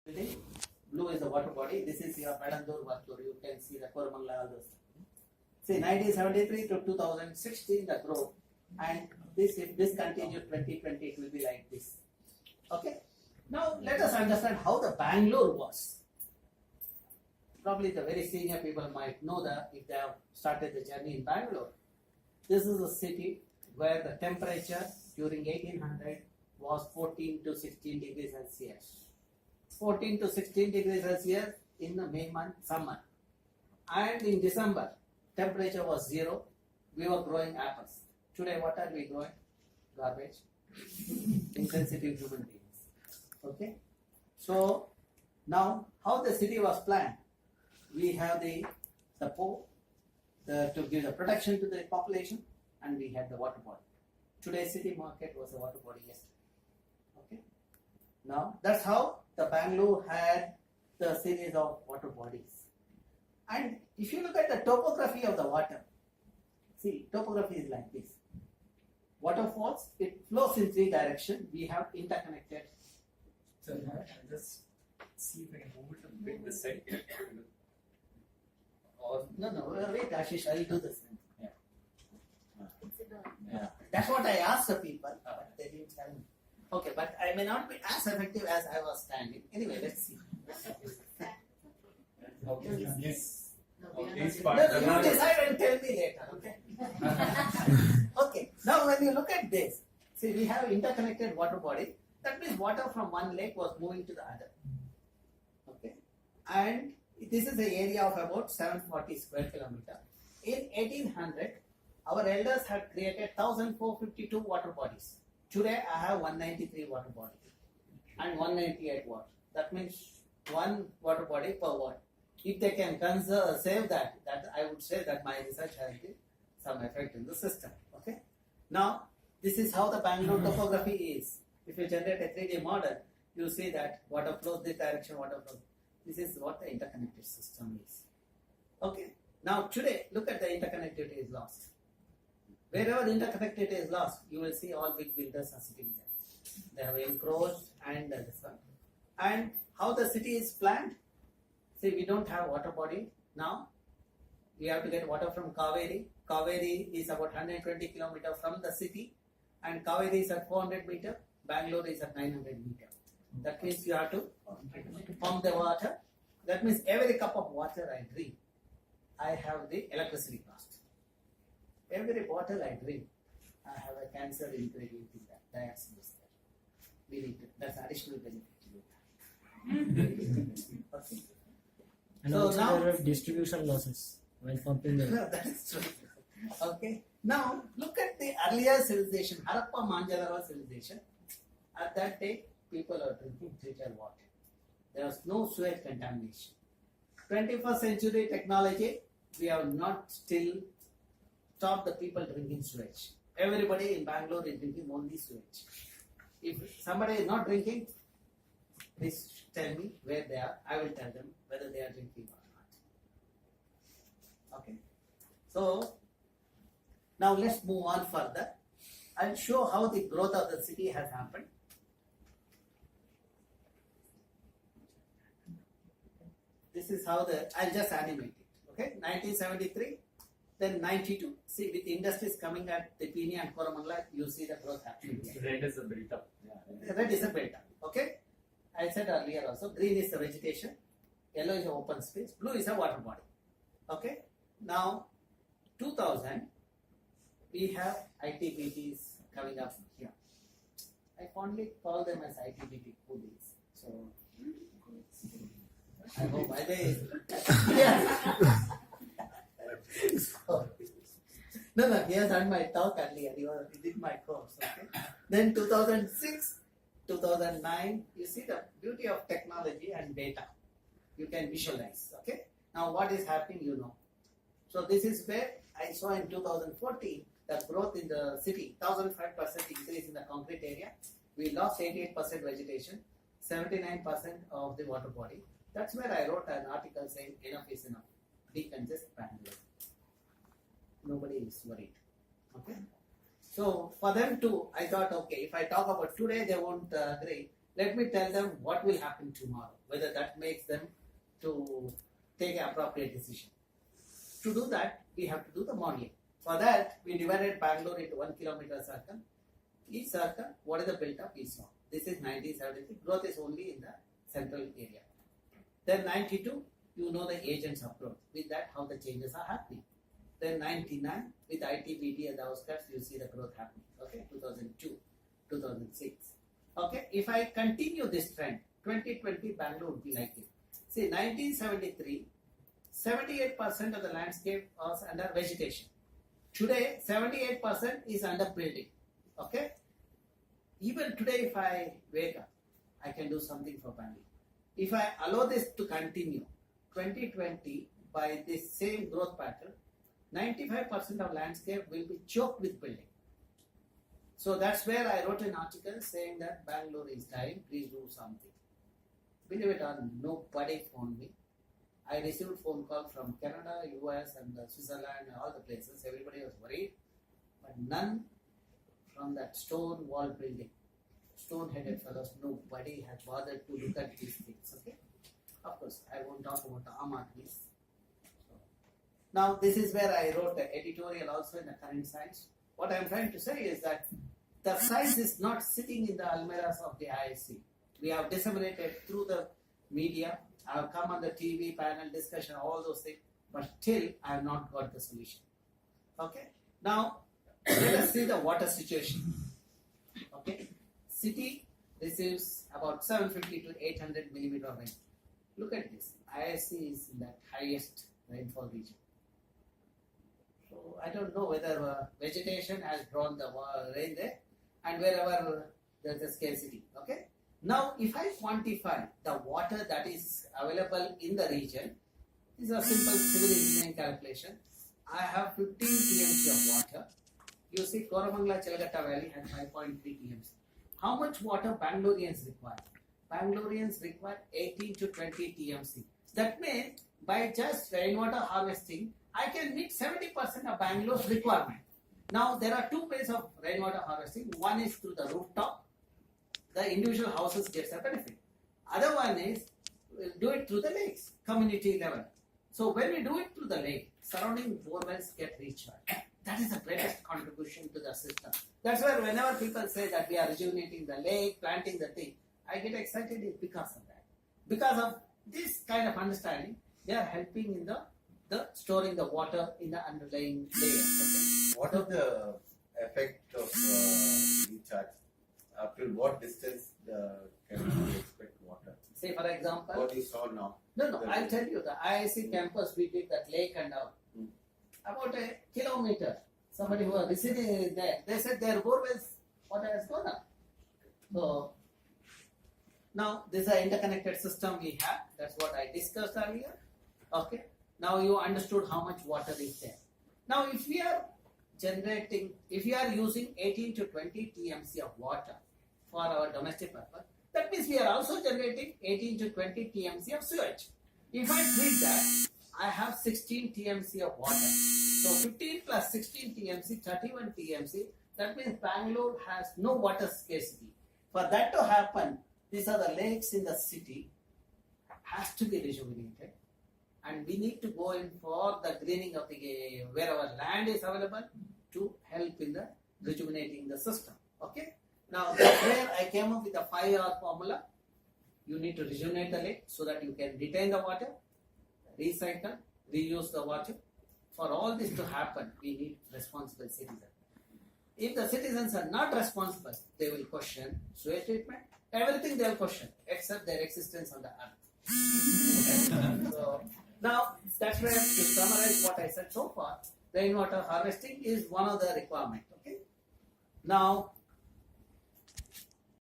Blue is the water body. This is your Padandur Vartur. You can see the Koramangala, all those. See, 1973 to 2016, the growth, and this if this continues 2020, it will be like this. Okay. Now let us understand how the Bangalore was. Probably the very senior people might know that if they have started the journey in Bangalore. This is a city where the temperature during 1800 was 14 to 16 degrees Celsius. 14 to 16 degrees Celsius in the May month, summer. And in December, temperature was 0. We were growing apples. Today, what are we growing? Garbage. Insensitive human beings. Okay? So, now, how the city was planned? We have the to give the protection to the population, and we had the water body. Today's city market was a water body yesterday. Okay? Now, that's how the Bangalore had the series of water bodies. And if you look at the topography of the water, see, topography is like this. Waterfalls, it flows in 3 directions. We have interconnected. So I'll just see if I can move it a bit this side. Or No, wait, Ashish, I'll do this. Yeah. Yeah. That's what I asked the people, but they didn't tell me. Okay, but I may not be as effective as I was standing. Anyway, let's see. okay. Yes. Okay, it's No, part you decide and tell me later, okay? Okay, now when you look at this, see, we have interconnected water body. That means water from one lake was moving to the other. Okay, and this is the area of about 740 square kilometer. In 1800, our elders had created 1452 water bodies. Today, I have 193 water bodies and 198 watt. That means 1 water body per watt. If they can save that I would say that my research has some effect in the system. Okay. Now, this is how the Bangalore topography is. If you generate a 3D model, you see that water flows this direction, water flows. This is what the interconnected system is. Okay. Now, today, look at the interconnectivity is lost. Wherever the interconnectivity is lost, you will see all big builders are sitting there. They have encroached and this one. And how the city is planned? See, we don't have water body now. We have to get water from Kaveri. Kaveri is about 120 kilometers from the city, and Kaveri is at 400 meters. Bangalore is at 900 meters. That means you have to pump the water. That means every cup of water I drink, I have the electricity cost. Every bottle I drink, I have a cancer ingredient in that. Dioxin is there. We need to, that's additional benefit. Okay. And So also now, there are distribution losses while pumping the that is true. Okay. Now look at the earlier civilization, Harappa Mohenjo-daro civilization. At that day, people are drinking treated water. There was no sewage contamination. 21st century technology, we have not still stopped the people drinking sewage. Everybody in Bangalore is drinking only sewage. If somebody is not drinking, please tell me where they are. I will tell them whether they are drinking or not. Okay. So now let's move on further. I'll show how the growth of the city has happened. This is how I'll just animate it. Okay. 1973, then 92. See, with industries coming at Deccan and Koramangala, you see the growth happening. Red is a built up. Yeah. Red is a built-up. Okay. I said earlier also, green is the vegetation, yellow is the open space, blue is a water body. Okay. Now, 2000, we have ITBTs coming up here. I fondly call them as ITBT coolies. So, I hope No, he has done my talk earlier. He did my course. Okay. Then 2006, 2009, you see the beauty of technology and data. You can visualize. Okay. Now, what is happening, you know. So, this is where I saw in 2014 the growth in the city, 1005% increase in the concrete area. We lost 88% vegetation, 79% of the water body. That's where I wrote an article saying enough is enough. Decongest Bangalore. Nobody is worried. Okay. So for them too, I thought, okay, if I talk about today, they won't agree. Let me tell them what will happen tomorrow, whether that makes them to take an appropriate decision. To do that, we have to do the modeling. For that, we divided Bangalore into 1 kilometer circle. Each circle, what is the built-up we saw. This is 1973. Growth is only in the central area. Then 92, you know the agents of growth. With that, how the changes are happening. Then 99, with ITBD and the outskirts, you see the growth happening. Okay, 2002, 2006. Okay, if I continue this trend, 2020 Bangalore would be like this. See, 1973, 78% of the landscape was under vegetation. Today, 78% is under building. Okay? Even today, if I wake up, I can do something for Bangalore. If I allow this to continue, 2020, by this same growth pattern, 95% of landscape will be choked with building. So that's where I wrote an article saying that Bangalore is dying, please do something. Believe it or not, nobody phoned me. I received phone call from Canada, US and Switzerland and all the places. Everybody was worried, but none from that stone wall building. Stone-headed fellows, nobody has bothered to look at these things. Okay? Of course, I won't talk about the arm trees. Now, this is where I wrote an editorial also in the current science. What I am trying to say is that the science is not sitting in the almirahs of the IISC. We have disseminated through the media. I have come on the TV, panel discussion, all those things, but still I have not got the solution. Okay? Now, let us see the water situation. Okay? City receives about 750 to 800 millimeter of rain. Look at this. IISC is in the highest rainfall region. So I don't know whether vegetation has drawn the rain there and wherever there is a scarcity. Okay? Now, if I quantify the water that is available in the region, this is a simple civil engineering calculation. I have 15 TMC of water. You see, Koramangala Chelgatta Valley has 5.3 TMC. How much water Bangaloreans require? Bangaloreans require 18 to 20 TMC. That means by just rainwater harvesting, I can meet 70% of Bangalore's requirement. Now, there are two ways of rainwater harvesting. One is through the rooftop. The individual houses gets a benefit. Other one is do it through the lakes, community level. So when we do it through the lake, surrounding borewells get recharged. That is the greatest contribution to the system. That's why whenever people say that we are rejuvenating the lake, planting the thing, I get excited because of that. Because of this kind of understanding, they are helping in the storing the water in the underlying layers. What is the effect of recharge? Up to what distance can we expect water? Say for example, What you saw now. No, I'll tell you, the IISC campus, we did that lake and all. About a kilometer, somebody who was visiting there, they said their borewells, water has gone up. So, now this is an interconnected system we have, that's what I discussed earlier. Okay, now you understood how much water is there. Now, if we are using 18 to 20 TMC of water for our domestic purpose, that means we are also generating 18 to 20 TMC of sewage. If I treat that, I have 16 TMC of water. So 15 plus 16 TMC, 31 TMC, that means Bangalore has no water scarcity. For that to happen, these are the lakes in the city, has to be rejuvenated. And we need to go in for the greening of the wherever land is available to help in the rejuvenating the system. Okay? Now that's where I came up with a 5R formula. You need to rejuvenate the lake so that you can retain the water, recycle, reuse the water. For all this to happen, we need responsible citizens. If the citizens are not responsible, they will question sewage treatment. Everything they will question except their existence on the earth. Okay? So now that's where, to summarize what I said so far, rainwater harvesting is one of the requirements. Okay? Now